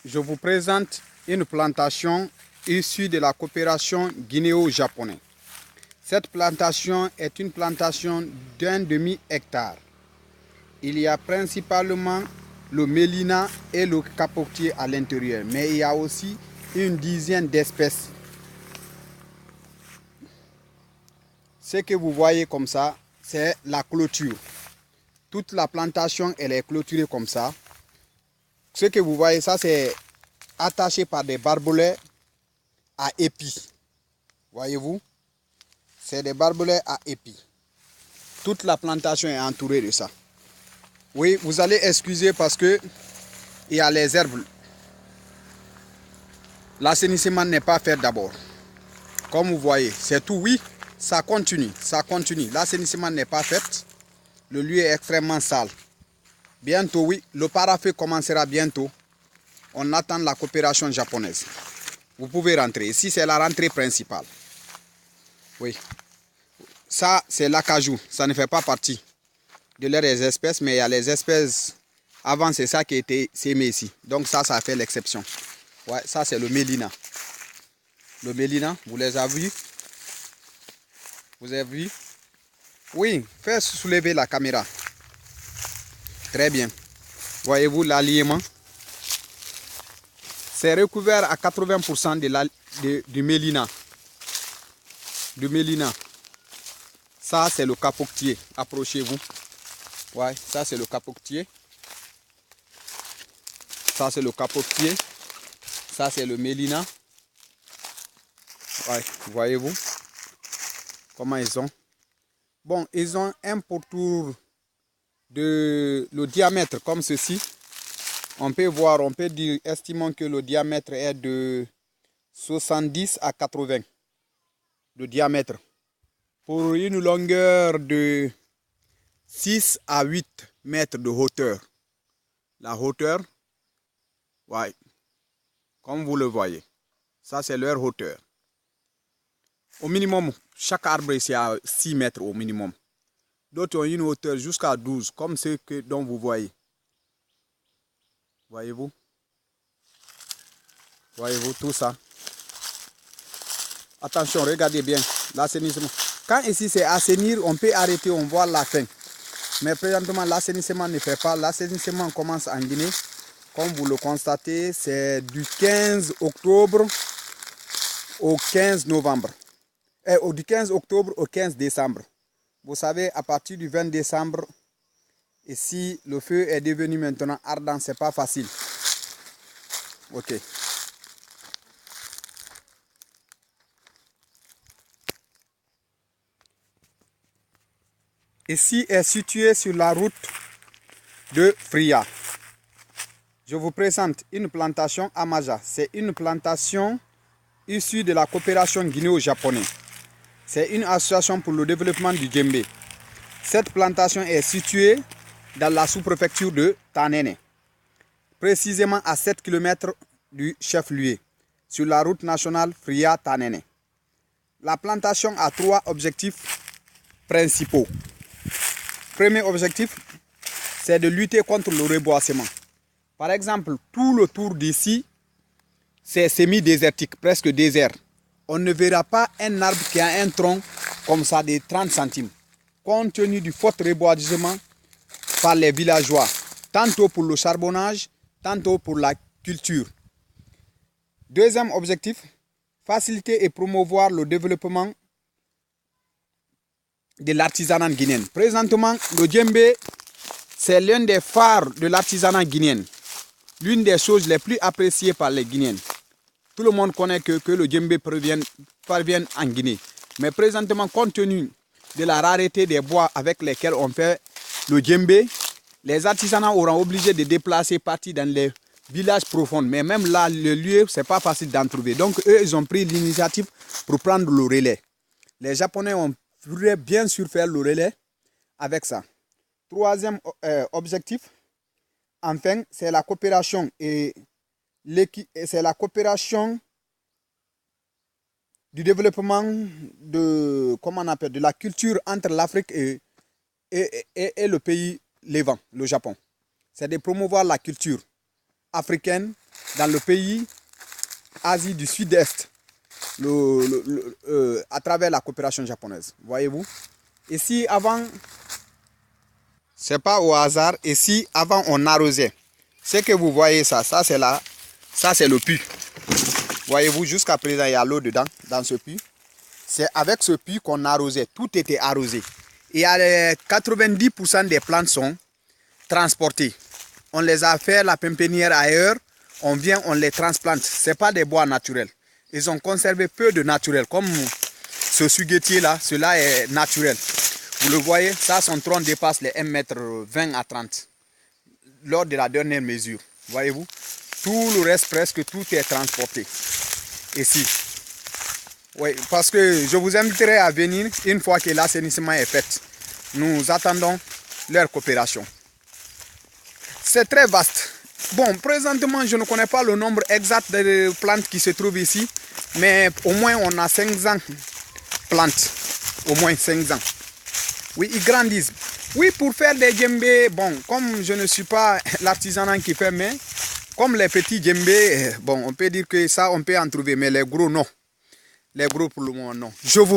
Je vous présente une plantation issue de la coopération guinéo-japonaise. Cette plantation est une plantation d'un demi-hectare. Il y a principalement le mélina et le capotier à l'intérieur, mais il y a aussi une dizaine d'espèces. Ce que vous voyez comme ça, c'est la clôture. Toute la plantation, elle est clôturée comme ça. Ce que vous voyez, ça c'est attaché par des barbelés à épis. Voyez-vous? C'est des barbelés à épis. Toute la plantation est entourée de ça. Oui, vous allez excuser parce que il y a les herbes. L'assainissement n'est pas fait d'abord. Comme vous voyez, c'est tout. Oui, ça continue, ça continue. L'assainissement n'est pas fait. Le lieu est extrêmement sale. Bientôt, oui, le parafeu commencera bientôt. On attend la coopération japonaise. Vous pouvez rentrer. Ici, c'est la rentrée principale. Oui. Ça, c'est l'acajou. Ça ne fait pas partie de l'air des espèces, mais il y a les espèces. Avant, c'est ça qui était sémé ici. Donc ça fait l'exception. Ouais, ça, c'est le mélina. Le mélina, vous les avez vus? Vous avez vu? Oui, faites soulever la caméra. Très bien. Voyez-vous l'alignement? C'est recouvert à 80% du mélina. Du mélina. Ça, c'est le capotier. Approchez-vous. Ouais, ça, c'est le capotier. Ça, c'est le capotier. Ça, c'est le mélina. Ouais, voyez-vous comment ils ont. Bon, ils ont un pourtour de le diamètre comme ceci. On peut voir, on peut dire, estimons que le diamètre est de 70 à 80 de diamètre. Pour une longueur de 6 à 8 mètres de hauteur. La hauteur, ouais, comme vous le voyez, ça c'est leur hauteur. Au minimum, chaque arbre ici a 6 mètres au minimum. D'autres ont une hauteur jusqu'à 12, comme ceux dont vous voyez. Voyez-vous? Voyez-vous tout ça? Attention, regardez bien l'assainissement. Quand ici c'est assainir, on peut arrêter, on voit la fin. Mais présentement, l'assainissement ne fait pas. L'assainissement commence en Guinée. Comme vous le constatez, c'est du 15 octobre au 15 novembre. Du 15 octobre au 15 décembre. Vous savez, à partir du 20 décembre, ici, le feu est devenu maintenant ardent. C'est pas facile. Ok. Ici est situé sur la route de Fria. Je vous présente une plantation Amaja. C'est une plantation issue de la coopération guinéo-japonaise. C'est une association pour le développement du djembé. Cette plantation est située dans la sous-préfecture de Tanene, précisément à 7 km du chef-lieu, sur la route nationale Fria-Tanene. La plantation a 3 objectifs principaux. Premier objectif, c'est de lutter contre le reboisement. Par exemple, tout le tour d'ici, c'est semi-désertique, presque désert. On ne verra pas un arbre qui a un tronc comme ça de 30 centimes. Compte tenu du fort reboisement par les villageois, tantôt pour le charbonnage, tantôt pour la culture. Deuxième objectif, faciliter et promouvoir le développement de l'artisanat guinéen. Présentement, le djembé, c'est l'un des phares de l'artisanat guinéen. L'une des choses les plus appréciées par les Guinéens. Tout le monde connaît que le djembé parvient en Guinée. Mais présentement, compte tenu de la rareté des bois avec lesquels on fait le djembé, les artisans auront obligé de déplacer partie dans les villages profonds. Mais même là, le lieu, c'est pas facile d'en trouver. Donc, eux, ils ont pris l'initiative pour prendre le relais. Les Japonais ont bien sûr faire le relais avec ça. Troisième objectif, enfin, c'est la coopération c'est la coopération du développement de, comment on appelle, de la culture entre l'Afrique et le pays Levant, le Japon. C'est de promouvoir la culture africaine dans le pays Asie du Sud-Est, à travers la coopération japonaise. Voyez-vous? Ici, avant, c'est pas au hasard, ici, avant, on arrosait. Ce que vous voyez, ça c'est là, ça c'est le puits. Voyez-vous, jusqu'à présent, il y a l'eau dedans, dans ce puits. C'est avec ce puits qu'on arrosait, tout était arrosé. Et 90% des plantes sont transportées. On les a fait la pépinière ailleurs, on vient, on les transplante. Ce n'est pas des bois naturels. Ils ont conservé peu de naturel, comme ce suguetier là, cela est naturel. Vous le voyez, ça, son tronc dépasse les 1,20 m à 30 lors de la dernière mesure. Voyez-vous, tout le reste, presque tout est transporté ici. Oui, parce que je vous inviterai à venir une fois que l'assainissement est fait. Nous attendons leur coopération. C'est très vaste. Bon, présentement, je ne connais pas le nombre exact de plantes qui se trouvent ici, mais au moins on a 500 plantes. Au moins 500. Oui, ils grandissent. Oui, pour faire des djembés, bon, comme je ne suis pas l'artisanat qui fait, mais comme les petits djembés, bon, on peut dire que ça, on peut en trouver, mais les gros, non. Les gros, pour le moment, non. Je vous